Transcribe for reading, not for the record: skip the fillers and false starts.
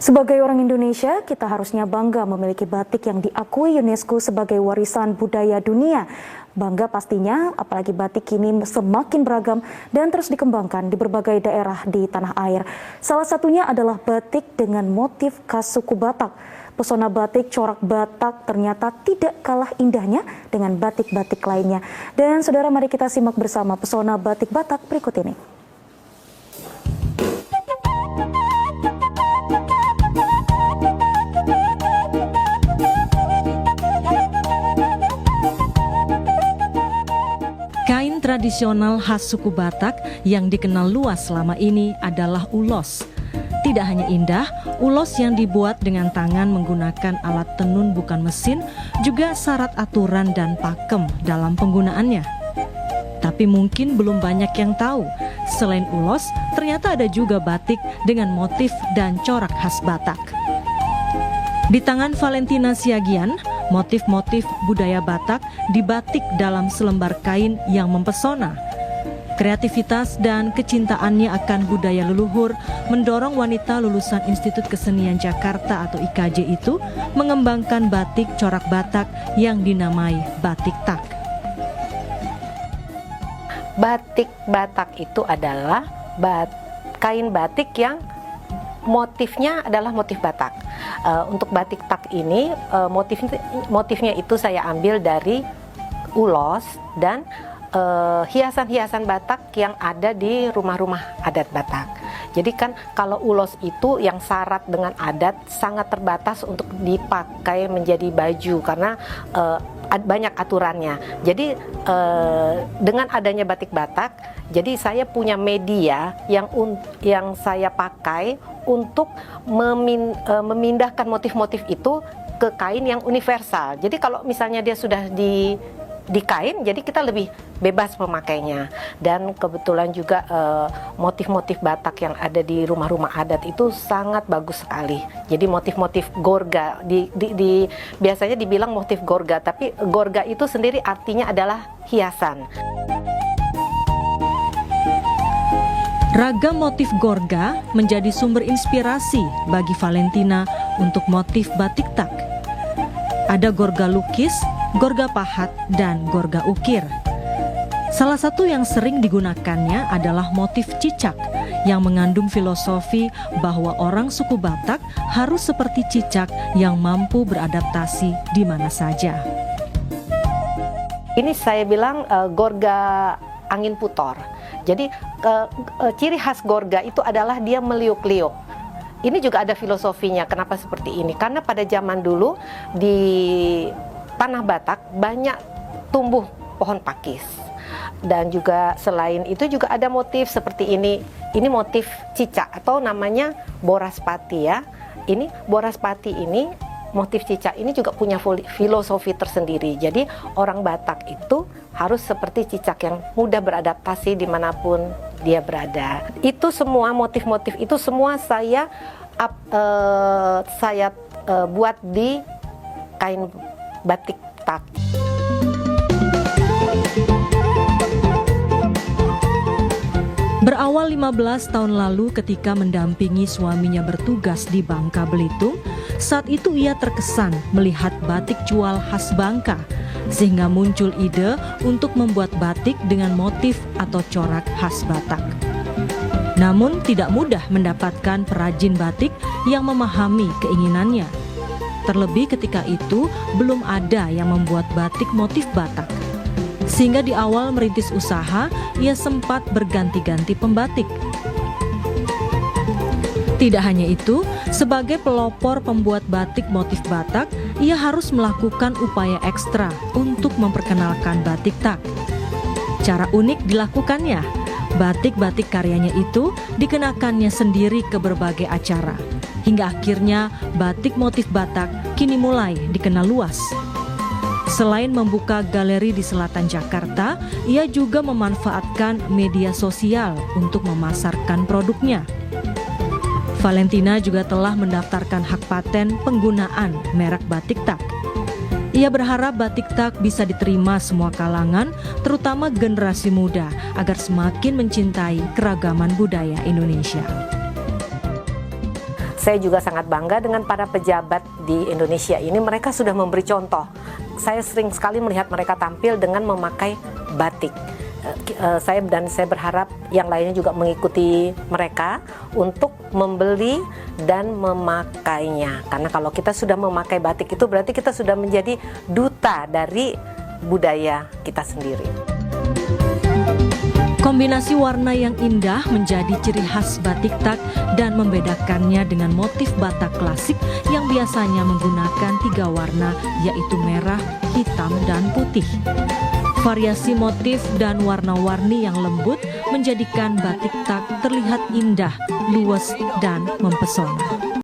Sebagai orang Indonesia, kita harusnya bangga memiliki batik yang diakui UNESCO sebagai warisan budaya dunia. Bangga pastinya, apalagi batik kini semakin beragam dan terus dikembangkan di berbagai daerah di tanah air. Salah satunya adalah batik dengan motif khas suku Batak. Pesona batik corak Batak ternyata tidak kalah indahnya dengan batik-batik lainnya. Dan saudara, mari kita simak bersama pesona batik Batak berikut ini. Kain tradisional khas suku Batak yang dikenal luas selama ini adalah ulos. Tidak hanya indah, ulos yang dibuat dengan tangan menggunakan alat tenun bukan mesin juga syarat aturan dan pakem dalam penggunaannya. Tapi mungkin belum banyak yang tahu, selain ulos, ternyata ada juga batik dengan motif dan corak khas Batak. Di tangan Valentina Siagian, motif-motif budaya Batak dibatik dalam selembar kain yang mempesona. Kreativitas dan kecintaannya akan budaya leluhur mendorong wanita lulusan Institut Kesenian Jakarta atau IKJ itu mengembangkan batik corak Batak yang dinamai batik tak. Batik Batak itu adalah kain batik yang motifnya adalah motif Batak. Untuk batik tak ini motifnya itu saya ambil dari ulos dan hiasan-hiasan Batak yang ada di rumah-rumah adat Batak. Jadi kan kalau ulos itu yang syarat dengan adat sangat terbatas untuk dipakai menjadi baju karena banyak aturannya. Jadi dengan adanya batik Batak, jadi saya punya media yang saya pakai untuk memindahkan motif-motif itu ke kain yang universal. Jadi kalau misalnya dia sudah di kain, jadi kita lebih bebas memakainya. Dan kebetulan juga motif-motif Batak yang ada di rumah-rumah adat itu sangat bagus sekali. Jadi motif-motif gorga, biasanya dibilang motif gorga, tapi gorga itu sendiri artinya adalah hiasan. Ragam motif gorga menjadi sumber inspirasi bagi Valentina untuk motif batik tak. Ada gorga lukis, gorga pahat, dan gorga ukir. Salah satu yang sering digunakannya adalah motif cicak yang mengandung filosofi bahwa orang suku Batak harus seperti cicak yang mampu beradaptasi di mana saja. Ini saya bilang gorga angin putor. Jadi ciri khas gorga itu adalah dia meliuk-liuk. Ini juga ada filosofinya, kenapa seperti ini? Karena pada zaman dulu di tanah Batak banyak tumbuh pohon pakis. Dan juga selain itu juga ada motif seperti ini. Ini motif cicak atau namanya boraspati ya. Ini boraspati ini, motif cicak ini juga punya filosofi tersendiri. Jadi orang Batak itu harus seperti cicak yang mudah beradaptasi dimanapun dia berada. Itu semua motif-motif itu semua saya buat di kain batik tak. Berawal 15 tahun lalu ketika mendampingi suaminya bertugas di Bangka Belitung, saat itu ia terkesan melihat batik cual khas Bangka, sehingga muncul ide untuk membuat batik dengan motif atau corak khas Batak. Namun tidak mudah mendapatkan perajin batik yang memahami keinginannya. Terlebih ketika itu belum ada yang membuat batik motif Batak. Sehingga di awal merintis usaha, ia sempat berganti-ganti pembatik. Tidak hanya itu, sebagai pelopor pembuat batik motif Batak, ia harus melakukan upaya ekstra untuk memperkenalkan batik tak. Cara unik dilakukannya, batik-batik karyanya itu dikenakannya sendiri ke berbagai acara. Hingga akhirnya batik motif Batak kini mulai dikenal luas. Selain membuka galeri di selatan Jakarta, ia juga memanfaatkan media sosial untuk memasarkan produknya. Valentina juga telah mendaftarkan hak paten penggunaan merek batik tak. Ia berharap batik tak bisa diterima semua kalangan, terutama generasi muda, agar semakin mencintai keragaman budaya Indonesia. Saya juga sangat bangga dengan para pejabat di Indonesia ini, mereka sudah memberi contoh. Saya sering sekali melihat mereka tampil dengan memakai batik. Saya berharap yang lainnya juga mengikuti mereka untuk membeli dan memakainya. Karena kalau kita sudah memakai batik itu berarti kita sudah menjadi duta dari budaya kita sendiri. Kombinasi warna yang indah menjadi ciri khas batik tak dan membedakannya dengan motif Batak klasik yang biasanya menggunakan 3 warna, yaitu merah, hitam, dan putih. Variasi motif dan warna-warni yang lembut menjadikan batik tak terlihat indah, luas, dan mempesona.